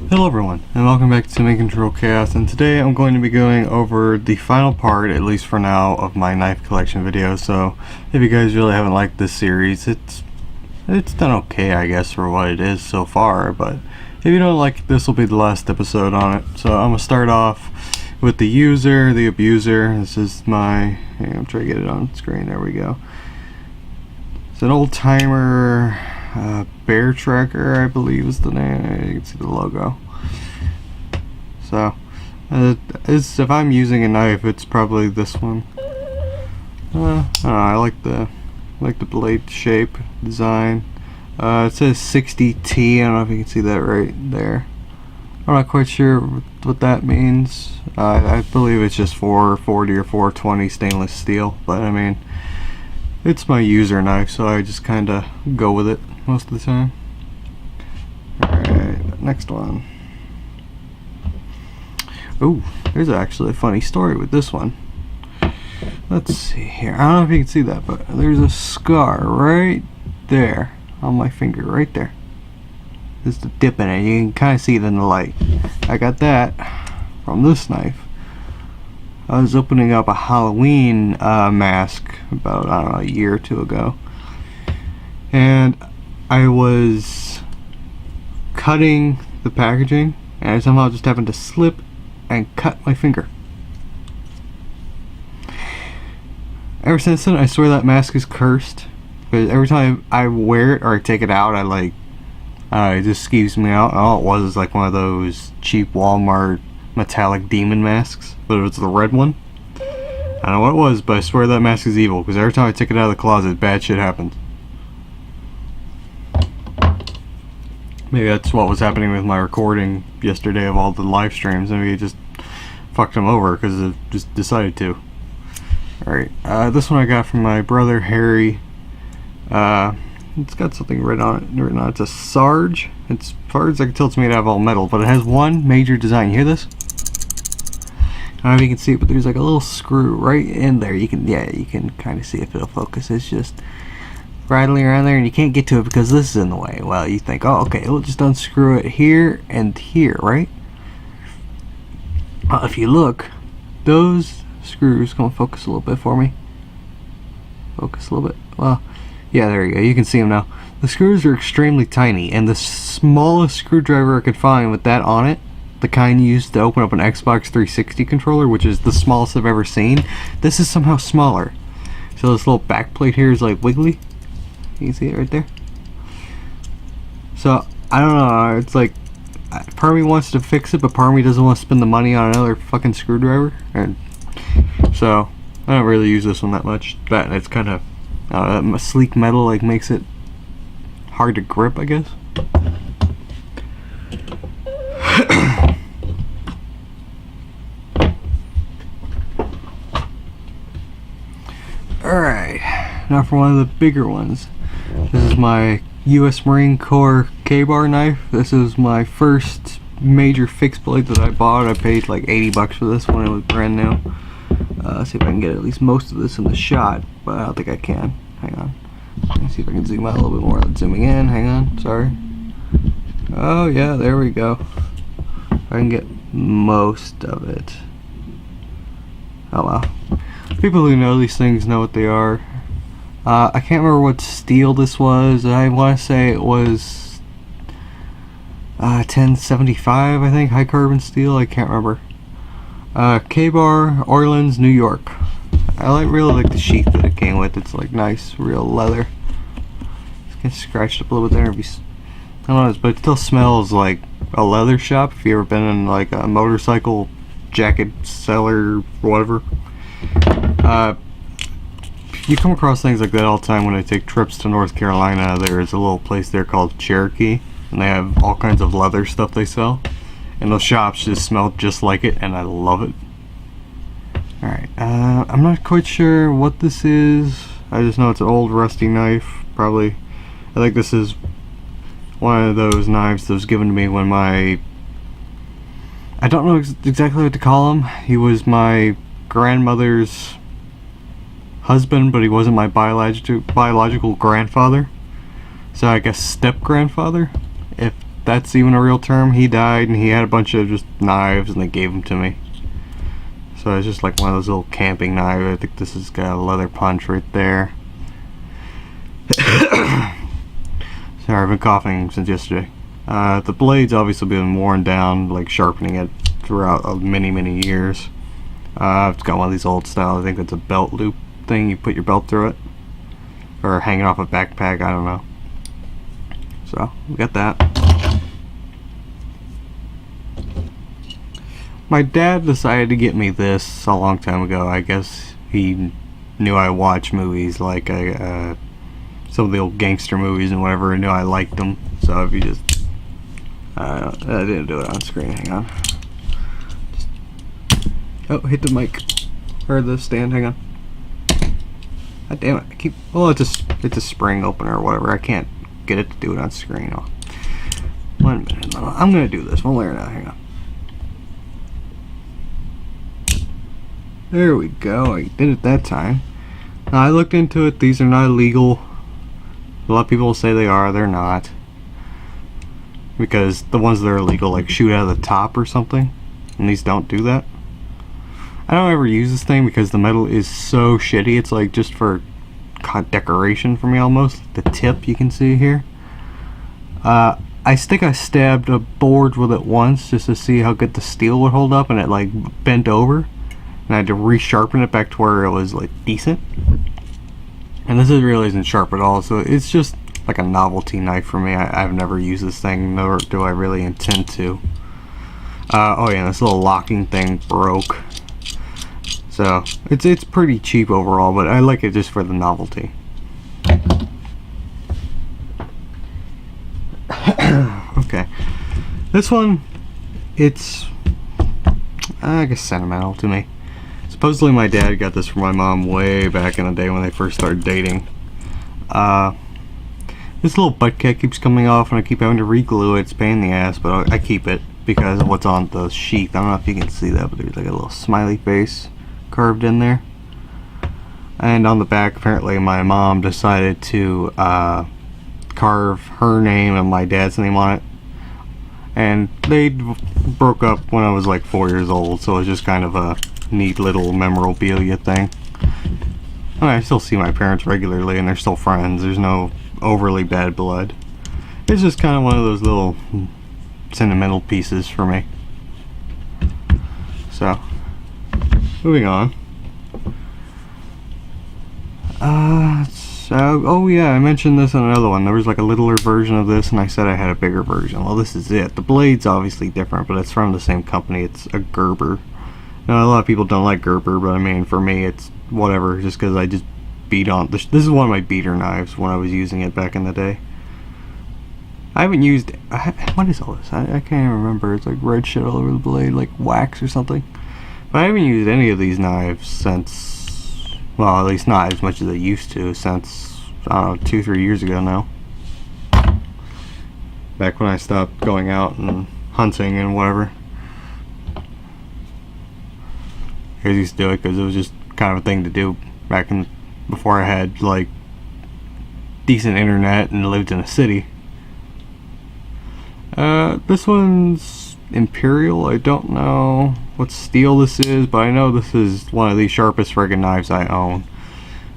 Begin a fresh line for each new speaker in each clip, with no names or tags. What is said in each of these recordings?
Hello everyone, and welcome back to Making Control Chaos, and today I'm going to be going over the final part, at least for now, of my knife collection video. So if you guys really haven't liked this series, it's done okay, I guess, for what it is so far, but if you don't like it, this will be the last episode on it. So I'm going to start off with the user, the abuser. This is my, I'm trying to get it on screen, there we go. It's an old timer bear tracker, I believe is the name. You can see the logo. So if I'm using a knife, it's probably this one. I don't know, I like the blade shape, design. It says 60T. I don't know if you can see that right there. I'm not quite sure what that means. I believe it's just 440 or 420 stainless steel, but I mean, it's my user knife, so I just kind of go with it most of the time. Alright, next one. Ooh, there's actually a funny story with this one. Let's see here. I don't know if you can see that, but there's a scar right there on my finger, right there. There's the dip in it. You can kind of see it in the light. I got that from this knife. I was opening up a Halloween mask about, I don't know, a year or two ago, and I was cutting the packaging, and I somehow just happened to slip and cut my finger. Ever since then, I swear that mask is cursed, because every time I wear it or I take it out, it just skeeves me out. All it was is like one of those cheap Walmart metallic demon masks, but it was the red one. I don't know what it was, but I swear that mask is evil, because every time I take it out of the closet, bad shit happens. Maybe that's what was happening with my recording yesterday of all the live streams. Maybe it just fucked them over because it just decided to. Alright, this one I got from my brother Harry. It's got something written on it. It's a Sarge. As far as I can tell, it's made out of all metal, but it has one major design. You hear this? I don't know if you can see it, but there's like a little screw right in there. You can kind of see if it'll focus. It's just rattling around there, and you can't get to it because this is in the way. Well, you think, oh, okay, we'll just unscrew it here and here, right? Well, if you look, those screws, come on, focus a little bit for me. Focus a little bit. Well, yeah, there you go. You can see them now. The screws are extremely tiny, and the smallest screwdriver I could find with that on it, the kind used to open up an Xbox 360 controller, which is the smallest I've ever seen, this is somehow smaller. So this little back plate here is like wiggly. You can see it right there. So I don't know, it's like part of me wants to fix it, but part of me doesn't want to spend the money on another fucking screwdriver, and so I don't really use this one that much. But it's kind of sleek metal, like, makes it hard to grip, I guess. Alright, now for one of the bigger ones. This is my US Marine Corps K-bar knife. This is my first major fixed blade that I bought. I paid like 80 bucks for this when it was brand new. Let's see if I can get at least most of this in the shot, but I don't think I can. Hang on. Let me see if I can zoom out a little bit more. Let's zooming in. Hang on. Sorry. Oh yeah, there we go. I can get most of it. Oh well. People who know these things know what they are. I can't remember what steel this was. I want to say it was 1075, I think, high carbon steel. I can't remember. K-bar, Orleans, New York. I really like the sheath that it came with. It's like nice, real leather. It's getting scratched up a little bit there. I don't know, but it still smells like a leather shop. If you ever been in like a motorcycle jacket cellar, whatever. You come across things like that all the time when I take trips to North Carolina. There is a little place there called Cherokee, and they have all kinds of leather stuff they sell, and those shops just smell just like it, and I love it. Alright, I'm not quite sure what this is. I just know it's an old rusty knife, probably. I think this is one of those knives that was given to me when my, I don't know exactly what to call him. He was my grandmother's husband, but he wasn't my biological grandfather. So I guess step grandfather, if that's even a real term. He died and he had a bunch of just knives and they gave them to me. So it's just like one of those little camping knives. I think this has got a leather punch right there. Sorry, I've been coughing since yesterday. The blade's obviously been worn down, like sharpening it throughout many years. It's got one of these old style, I think it's a belt loop thing, you put your belt through it. Or hanging off a backpack, I don't know. So, we got that. My dad decided to get me this a long time ago. I guess he knew I watched movies like some of the old gangster movies and whatever, and knew I liked them. So if you just... I didn't do it on screen, hang on. Oh, hit the mic. Or the stand, hang on. God damn it, I keep... Well, it's a spring opener or whatever. I can't get it to do it on screen. Oh. 1 minute. I'm gonna do this. We'll learn now, hang on. There we go, I did it that time. Now, I looked into it, these are not illegal. A lot of people will say they are, they're not. Because the ones that are illegal like shoot out of the top or something, and these don't do that. I don't ever use this thing because the metal is so shitty. It's like just for decoration for me almost. The tip you can see here. I think I stabbed a board with it once just to see how good the steel would hold up, and it like bent over. And I had to resharpen it back to where it was like decent. And this really isn't sharp at all, so it's just like a novelty knife for me. I've never used this thing, nor do I really intend to. Oh yeah, this little locking thing broke. So it's pretty cheap overall, but I like it just for the novelty. Okay, this one, it's I guess sentimental to me. Supposedly my dad got this from my mom way back in the day when they first started dating. This little butt kit keeps coming off and I keep having to re-glue it. It's a pain in the ass, but I keep it because of what's on the sheath. I don't know if you can see that, but there's like a little smiley face carved in there. And on the back, apparently my mom decided to carve her name and my dad's name on it. And they broke up when I was like 4 years old, so it was just kind of a neat little memorabilia thing. I mean, I still see my parents regularly and they're still friends. There's no overly bad blood. It's just kind of one of those little sentimental pieces for me. So, moving on. Oh yeah, I mentioned this in another one. There was like a littler version of this and I said I had a bigger version. Well, this is it. The blade's obviously different, but it's from the same company. It's a Gerber. Now, a lot of people don't like Gerber, but I mean, for me, it's whatever, just because I just beat on... This is one of my beater knives when I was using it back in the day. I haven't used... What is all this? I can't even remember. It's like red shit all over the blade, like wax or something. But I haven't used any of these knives since... Well, at least not as much as I used to since, I don't know, 2-3 years ago now. Back when I stopped going out and hunting and whatever. I used to do it because it was just kind of a thing to do back in before I had like decent internet and lived in a city. This one's Imperial. I don't know what steel this is, but I know this is one of the sharpest friggin' knives I own.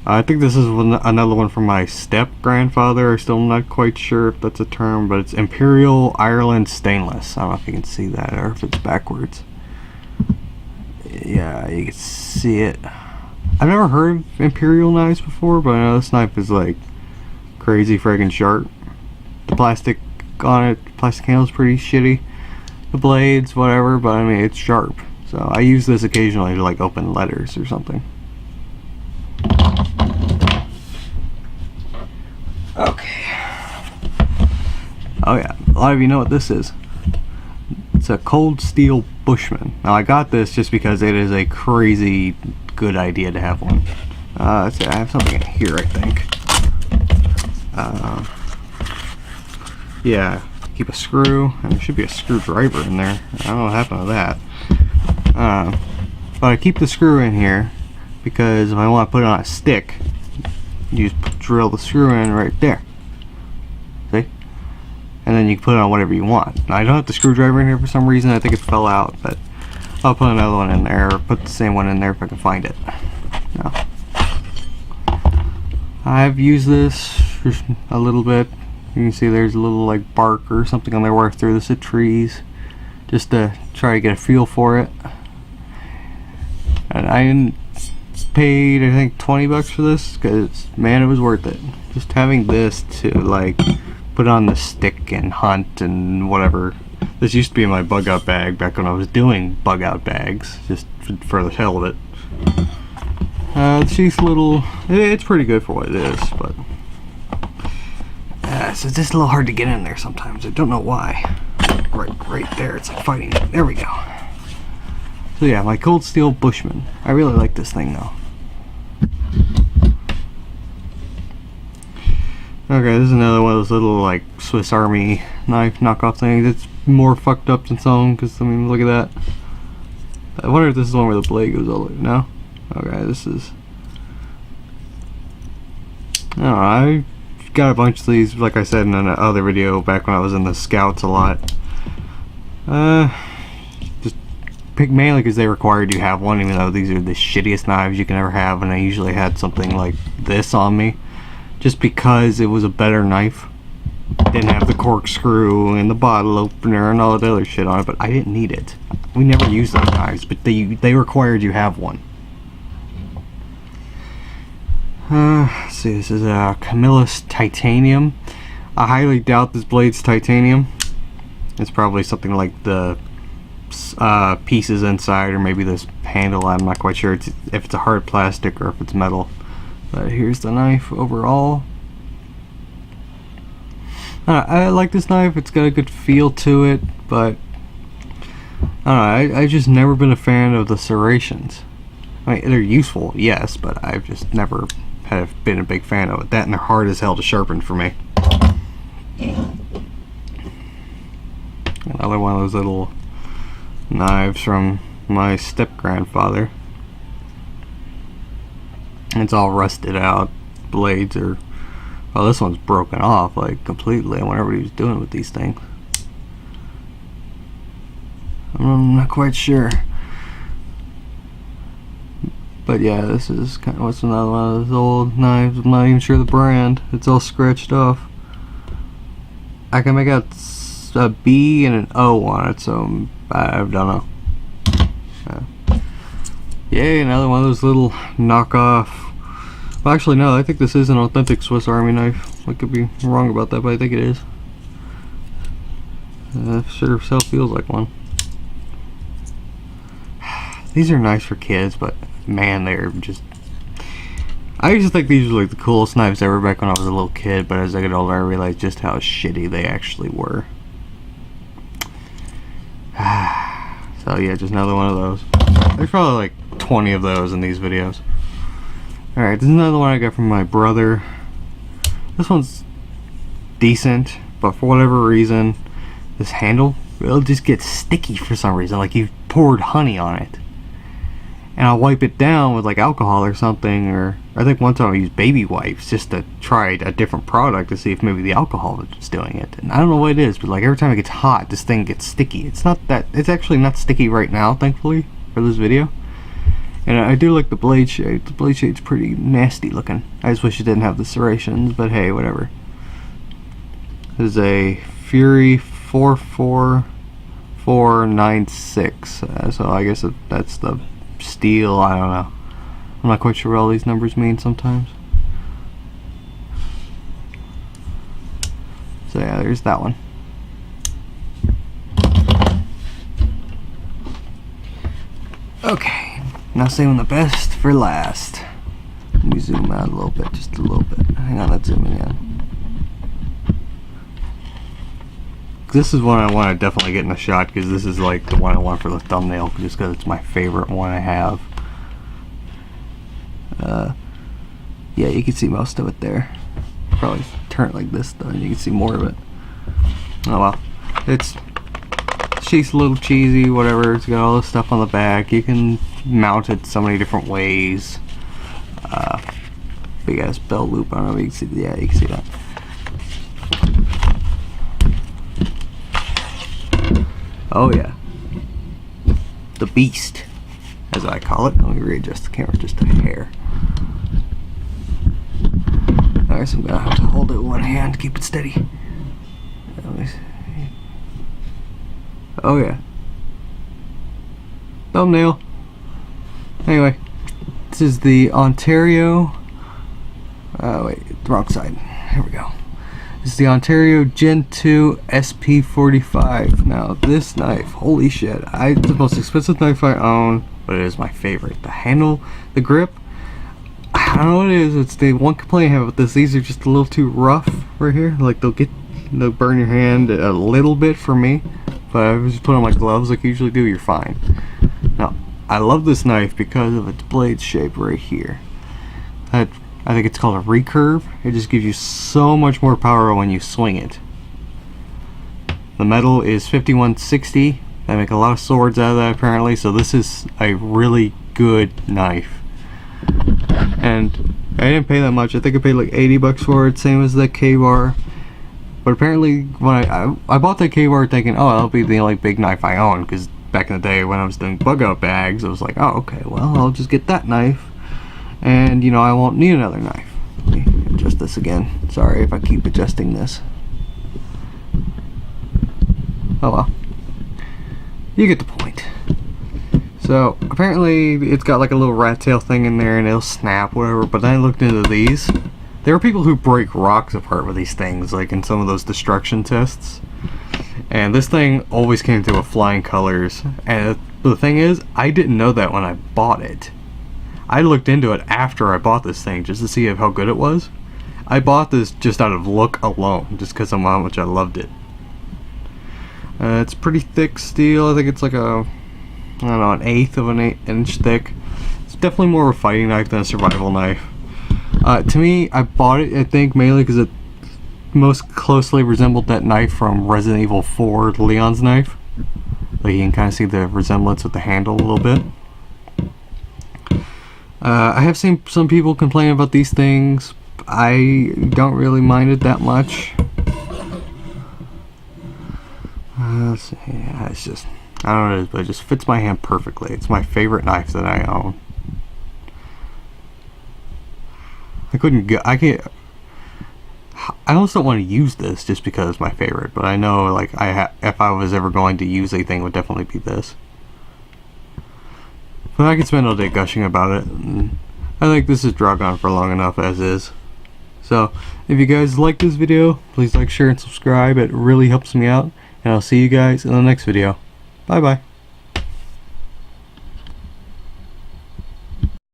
I think this is another one from my step-grandfather. I'm still not quite sure if that's a term, but it's Imperial Ireland Stainless. I don't know if you can see that or if it's backwards. Yeah, you can see it. I've never heard of Imperial knives before, but I know this knife is like crazy friggin' sharp. The plastic on it, plastic handle is pretty shitty. The blades, whatever, but I mean it's sharp. So I use this occasionally to like open letters or something. Okay. Oh yeah, a lot of you know what this is. It's a Cold Steel Bushman. Now I got this just because it is a crazy good idea to have one. Let's see, I have something in here, I think. Yeah, keep a screw, and there should be a screwdriver in there. I don't know what happened to that. But I keep the screw in here because if I want to put it on a stick, you just drill the screw in right there. See? and then you can put it on whatever you want. Now, I don't have the screwdriver in here for some reason. I think it fell out, but I'll put another one in there, or put the same one in there if I can find it. Now, I've used this for a little bit. You can see there's a little like bark or something on there where I threw this at trees, just to try to get a feel for it. And I paid, I think, 20 bucks for this, because man, it was worth it. Just having this to like put on the stick and hunt and whatever. This used to be in my bug out bag back when I was doing bug out bags, just for the hell of it. She's little, it's pretty good for what it is, but so it's just a little hard to get in there sometimes. I don't know why. Right there, it's like fighting it. There we go. So yeah, my Cold Steel Bushman. I really like this thing though. Okay, this is another one of those little like Swiss Army knife knockoff things. It's more fucked up than some, because I mean, look at that. I wonder if this is the one where the blade goes all the way. No? Okay, this is, I don't know, I got a bunch of these, like I said in another video back when I was in the Scouts a lot. Just pick mainly because they required you have one, even though these are the shittiest knives you can ever have, and I usually had something like this on me, just because it was a better knife. Didn't have the corkscrew and the bottle opener and all that other shit on it, but I didn't need it. We never used those knives, but they required you have one. Let's see, this is a Camillus Titanium. I highly doubt this blade's titanium. It's probably something like the pieces inside, or maybe this handle. I'm not quite sure if it's a hard plastic or if it's metal. But here's the knife overall. I like this knife. It's got a good feel to it, but I don't know, I've just never been a fan of the serrations. I mean, they're useful, yes, but I've just never have been a big fan of it. That, and they're hard as hell to sharpen for me. Another one of those little knives from my step-grandfather. It's all rusted out. Blades are, well, this one's broken off like completely. I wonder what he was doing with these things. I'm not quite sure. But yeah, this is kind of what's another one of those old knives. I'm not even sure the brand. It's all scratched off. I can make out a B and an O on it, so I don't know. Yay, another one of those little knockoff. Well, actually, no, I think this is an authentic Swiss Army knife. I could be wrong about that, but I think it is. Sure feels like one. These are nice for kids, but man, they're just, I used to think these were like the coolest knives ever back when I was a little kid, but as I get older I realized just how shitty they actually were. So yeah, just another one of those. There's probably like 20 of those in these videos. Alright, this is another one I got from my brother. This one's decent, but for whatever reason, this handle, it'll just get sticky for some reason, like you've poured honey on it. And I'll wipe it down with like alcohol or something, or I think one time I used baby wipes just to try a different product to see if maybe the alcohol was doing it. And I don't know what it is, but like every time it gets hot, this thing gets sticky. It's actually not sticky right now, thankfully, for this video. And I do like the blade shade. The blade shade's pretty nasty looking. I just wish it didn't have the serrations, but hey, whatever. This is a Fury 44496. So I guess that's the steel, I don't know. I'm not quite sure what all these numbers mean sometimes. So yeah, there's that one. Okay, now saving the best for last. Let me zoom out a little bit, just a little bit. Hang on, let's zoom in. This is one I want to definitely get in a shot, because this is like the one I want for the thumbnail, just because it's my favorite one I have. Yeah, you can see most of it there. Probably turn it like this though, and you can see more of it. Oh well, she's a little cheesy, whatever. It's got all this stuff on the back. You can mount it so many different ways. Big ass belt loop. I don't know if you can see. Yeah, you can see that. Oh yeah. The Beast, as I call it. Let me readjust the camera just a hair. Alright, so I'm gonna have to hold it with one hand to keep it steady. Oh yeah. Thumbnail. Anyway, this is the Ontario. Wait, wrong side. Here we go. This is the Ontario Gen 2 SP45. Now, this knife, holy shit! It's the most expensive knife I own, but it is my favorite. The handle, the grip. I don't know what it is. It's the one complaint I have with this. These are just a little too rough right here. Like they'll burn your hand a little bit for me. But if you just put on my gloves like you usually do, you're fine. Now, I love this knife because of its blade shape right here. I think it's called a recurve. It just gives you so much more power when you swing it. The metal is 5160. They make a lot of swords out of that apparently, so this is a really good knife. And I didn't pay that much. I think I paid like 80 bucks for it, same as the K-Bar. But apparently, when I bought that K-Bar thinking, oh, that'll be the only big knife I own, because back in the day when I was doing bug out bags, I was like, oh, okay, well, I'll just get that knife, and, you know, I won't need another knife. Let me adjust this again. Sorry if I keep adjusting this. Oh, well. You get the point. So, apparently, it's got like a little rat tail thing in there, and it'll snap, whatever, but then I looked into these. There are people who break rocks apart with these things, like in some of those destruction tests. And this thing always came through with flying colors. And the thing is, I didn't know that when I bought it. I looked into it after I bought this thing just to see how good it was. I bought this just out of look alone, just because of how much I loved it. It's pretty thick steel. I think it's like a, I don't know, an eighth of an inch thick. It's definitely more of a fighting knife than a survival knife. To me, I bought it, I think, mainly because it most closely resembled that knife from Resident Evil 4, Leon's knife. Like, you can kind of see the resemblance with the handle a little bit. I have seen some people complain about these things. I don't really mind it that much. Let's see. Yeah, it's just, I don't know what it is, but it just fits my hand perfectly. It's my favorite knife that I own. I almost don't want to use this just because it's my favorite, but I know, like, if I was ever going to use anything, it would definitely be this. But I could spend all day gushing about it, and I think this has dragged on for long enough as is. So, if you guys like this video, please like, share, and subscribe. It really helps me out, and I'll see you guys in the next video. Bye bye.